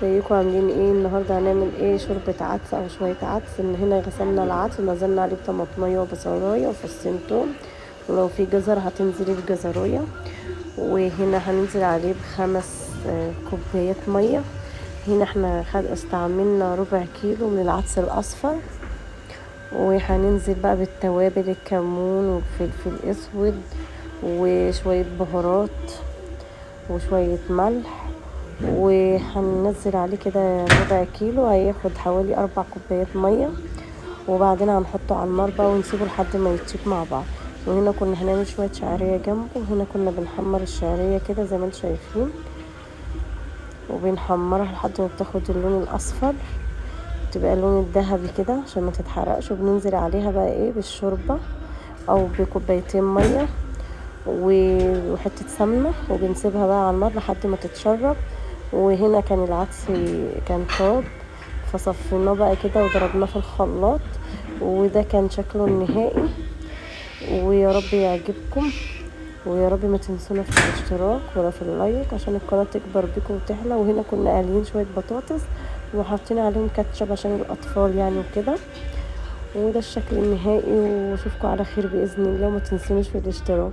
ازيكم عاملين ايه؟ النهارده هنعمل ايه؟ شوربة عدس او شوية عدس. ان هنا غسلنا العدس ونزلنا عليه بطماطمية وبصلاية وفصين توم، ولو في جزر هتنزلي بجزراية. وهنا هننزل عليه بخمس كوبايات مية. هنا احنا استعملنا ربع كيلو من العدس الاصفر. وهننزل بقى بالتوابل، الكمون والفلفل اسود وشوية بهارات وشوية ملح. وهننزل عليه كده ربع كيلو، هياخد حوالي 4 كوبايات مية. وبعدين هنحطه على النار بقى ونسيبه لحد ما يطيب مع بعض. وهنا كنا هنعمل شوية شعرية جنبه، وهنا كنا بنحمر الشعرية كده زي ما انتم شايفين، وبنحمرها لحد ما بتاخد اللون الاصفر، تبقى اللون الذهبي كده عشان ما تتحرقش. وبننزل عليها بقى ايه بالشوربة او بكوبايتين مية وحتة سمنة، وبنسيبها بقى على النار لحد ما تتشرب. وهنا كان العدس كان طاب، فصفيناه بقى كده وضربناه في الخلاط، وده كان شكله النهائي. ويا رب يعجبكم، ويا رب ما تنسونا في الاشتراك ولا في اللايك عشان القناة تكبر بيكم وتحلى. وهنا كنا قالين شوية بطاطس وحاطين عليهم كاتشب عشان الأطفال يعني وكده. وده الشكل النهائي، واشوفكم على خير بإذن الله، وما تنسونيش في الاشتراك.